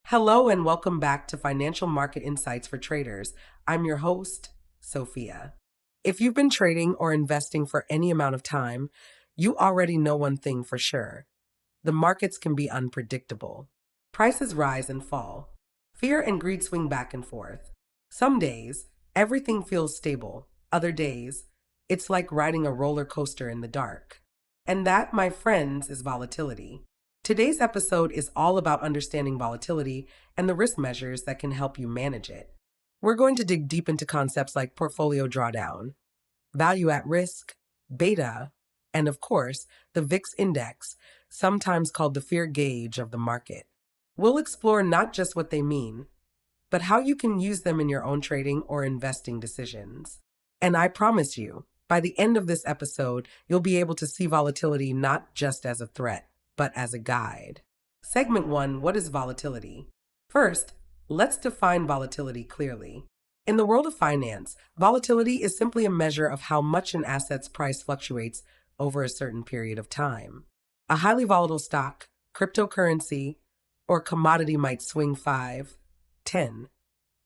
Hello and welcome back to Financial Market Insights for Traders. I'm your host, Sophia. If you've been trading or investing for any amount of time, you already know one thing for sure. The markets can be unpredictable. Prices rise and fall. Fear and greed swing back and forth. Some days, everything feels stable. Other days, it's like riding a roller coaster in the dark. And that, my friends, is volatility. Today's episode is all about understanding volatility and the risk measures that can help you manage it. We're going to dig deep into concepts like portfolio drawdown, value at risk, beta, and of course, the VIX index, sometimes called the fear gauge of the market. We'll explore not just what they mean, but how you can use them in your own trading or investing decisions. And I promise you, by the end of this episode, you'll be able to see volatility not just as a threat, but as a guide. Segment 1, what is volatility? First, let's define volatility clearly. In the world of finance, volatility is simply a measure of how much an asset's price fluctuates over a certain period of time. A highly volatile stock, cryptocurrency, or commodity might swing 5, 10,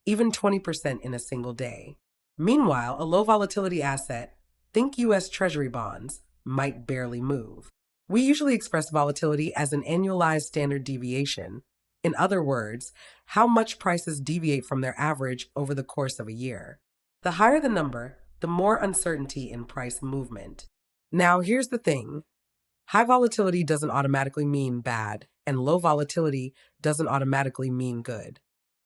even 20% in a single day. Meanwhile, a low volatility asset, think US Treasury bonds, might barely move. We usually express volatility as an annualized standard deviation. In other words, how much prices deviate from their average over the course of a year. The higher the number, the more uncertainty in price movement. Now, here's the thing. High volatility doesn't automatically mean bad, and low volatility doesn't automatically mean good.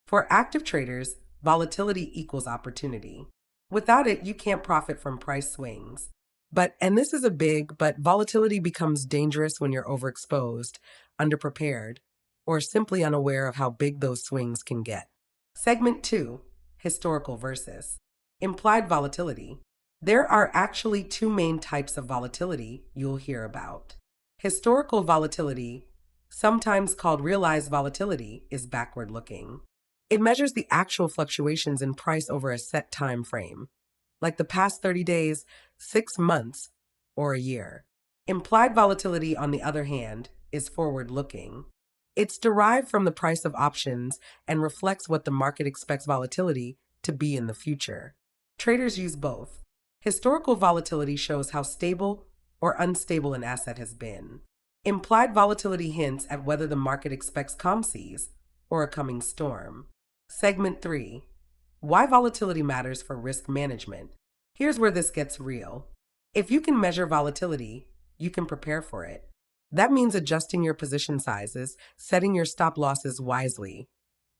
For active traders, volatility equals opportunity. Without it, you can't profit from price swings. And this is but volatility becomes dangerous when you're overexposed, underprepared, or simply unaware of how big those swings can get. Segment 2, historical versus implied volatility. There are actually two main types of volatility you'll hear about. Historical volatility, sometimes called realized volatility, is backward looking. It measures the actual fluctuations in price over a set time frame, like the past 30 days, 6 months, or a year. Implied volatility, on the other hand, is forward-looking. It's derived from the price of options and reflects what the market expects volatility to be in the future. Traders use both. Historical volatility shows how stable or unstable an asset has been. Implied volatility hints at whether the market expects calm seas or a coming storm. Segment 3. Why volatility matters for risk management. Here's where this gets real. If you can measure volatility, you can prepare for it. That means adjusting your position sizes, setting your stop losses wisely,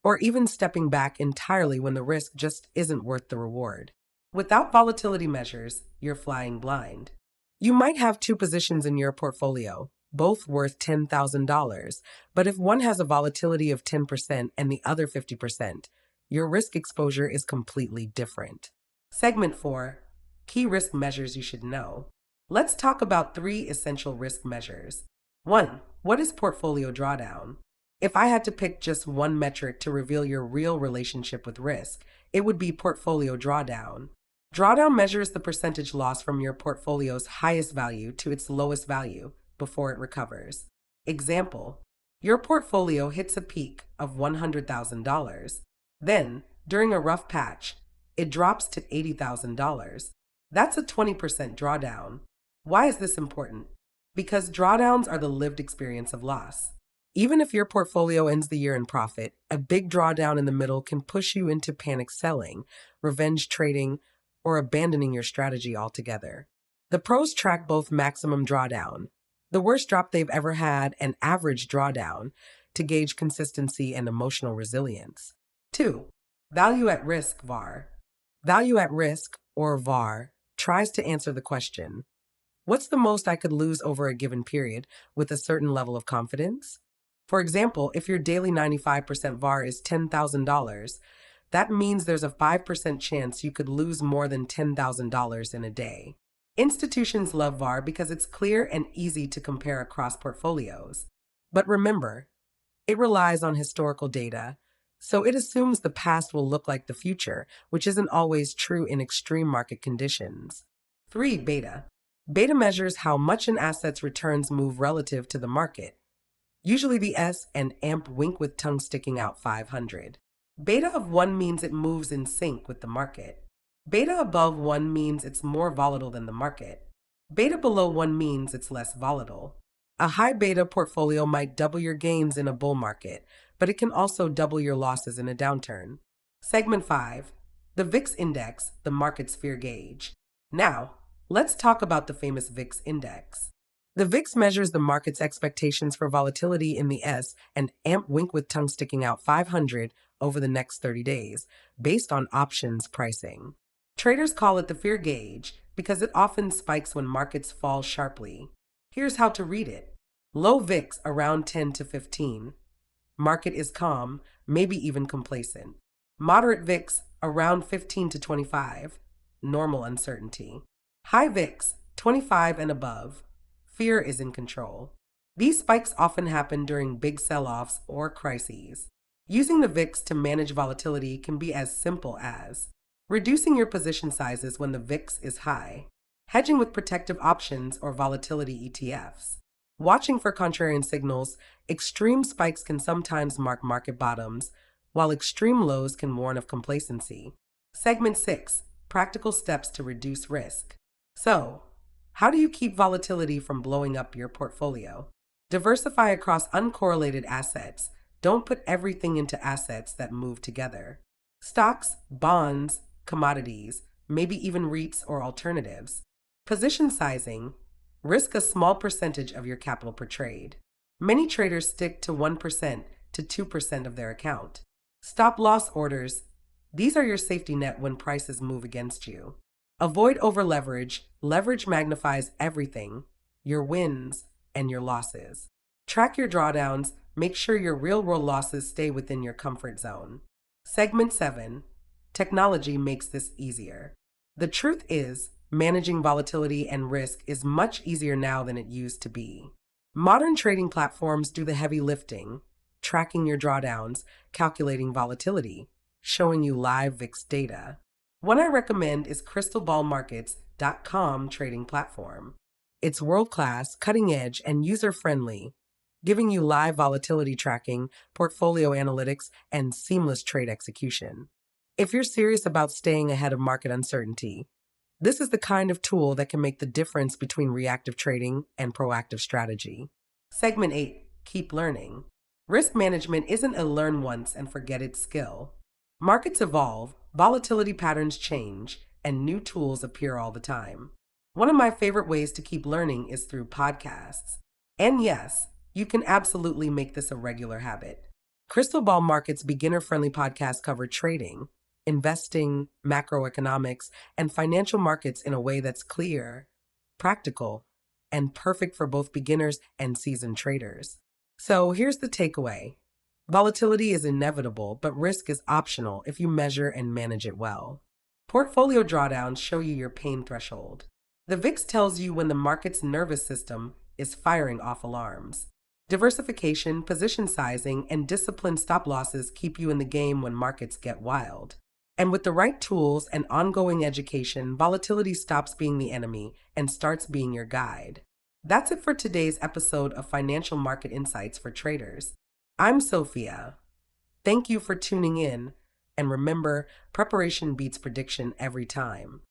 or even stepping back entirely when the risk just isn't worth the reward. Without volatility measures, you're flying blind. You might have two positions in your portfolio, both worth $10,000, but if one has a volatility of 10% and the other 50%, your risk exposure is completely different. Segment 4, key risk measures you should know. Let's talk about 3 essential risk measures. 1, what is portfolio drawdown? If I had to pick just one metric to reveal your real relationship with risk, it would be portfolio drawdown. Drawdown measures the percentage loss from your portfolio's highest value to its lowest value before it recovers. Example, your portfolio hits a peak of $100,000. Then, during a rough patch, it drops to $80,000. That's a 20% drawdown. Why is this important? Because drawdowns are the lived experience of loss. Even if your portfolio ends the year in profit, a big drawdown in the middle can push you into panic selling, revenge trading, or abandoning your strategy altogether. The pros track both maximum drawdown, the worst drop they've ever had, and average drawdown to gauge consistency and emotional resilience. 2. Value at risk VAR. Value at risk, or VAR, tries to answer the question, what's the most I could lose over a given period with a certain level of confidence? For example, if your daily 95% VAR is $10,000, that means there's a 5% chance you could lose more than $10,000 in a day. Institutions love VAR because it's clear and easy to compare across portfolios. But remember, it relies on historical data, so it assumes the past will look like the future, which isn't always true in extreme market conditions. 3. Beta. Beta measures how much an asset's returns move relative to the market. Usually the S and AMP wink with tongue sticking out 500. Beta of 1 means it moves in sync with the market. Beta above 1 means it's more volatile than the market. Beta below 1 means it's less volatile. A high beta portfolio might double your gains in a bull market, but it can also double your losses in a downturn. Segment 5. The VIX Index, the market's fear gauge. Now, let's talk about the famous VIX Index. The VIX measures the market's expectations for volatility in the S and AMP wink with tongue sticking out 500 over the next 30 days, based on options pricing. Traders call it the fear gauge because it often spikes when markets fall sharply. Here's how to read it. Low VIX around 10 to 15. Market is calm, maybe even complacent. Moderate VIX around 15 to 25. Normal uncertainty. High VIX 25 and above. Fear is in control. These spikes often happen during big sell-offs or crises. Using the VIX to manage volatility can be as simple as reducing your position sizes when the VIX is high, hedging with protective options or volatility ETFs, watching for contrarian signals. Extreme spikes can sometimes mark market bottoms, while extreme lows can warn of complacency. Segment 6. Practical steps to reduce risk. So, how do you keep volatility from blowing up your portfolio? Diversify across uncorrelated assets. Don't put everything into assets that move together. Stocks, bonds, commodities, maybe even REITs or alternatives. Position sizing. Risk a small percentage of your capital per trade. Many traders stick to 1% to 2% of their account. Stop loss orders. These are your safety net when prices move against you. Avoid overleverage. Leverage magnifies everything, your wins and your losses. Track your drawdowns. Make sure your real-world losses stay within your comfort zone. Segment 7. Technology makes this easier. The truth is, managing volatility and risk is much easier now than it used to be. Modern trading platforms do the heavy lifting, tracking your drawdowns, calculating volatility, showing you live VIX data. One I recommend is crystalballmarkets.com trading platform. It's world-class, cutting-edge, and user-friendly, giving you live volatility tracking, portfolio analytics, and seamless trade execution. If you're serious about staying ahead of market uncertainty, this is the kind of tool that can make the difference between reactive trading and proactive strategy. Segment 8. Keep learning. Risk management isn't a learn once and forget it skill. Markets evolve, volatility patterns change, and new tools appear all the time. One of my favorite ways to keep learning is through podcasts. And yes, you can absolutely make this a regular habit. Crystal Ball Markets beginner-friendly podcasts cover trading, investing, macroeconomics, and financial markets in a way that's clear, practical, and perfect for both beginners and seasoned traders. So here's the takeaway. Volatility is inevitable, but risk is optional if you measure and manage it well. Portfolio drawdowns show you your pain threshold. The VIX tells you when the market's nervous system is firing off alarms. Diversification, position sizing, and disciplined stop losses keep you in the game when markets get wild. And with the right tools and ongoing education, volatility stops being the enemy and starts being your guide. That's it for today's episode of Financial Market Insights for Traders. I'm Sophia. Thank you for tuning in, and remember, preparation beats prediction every time.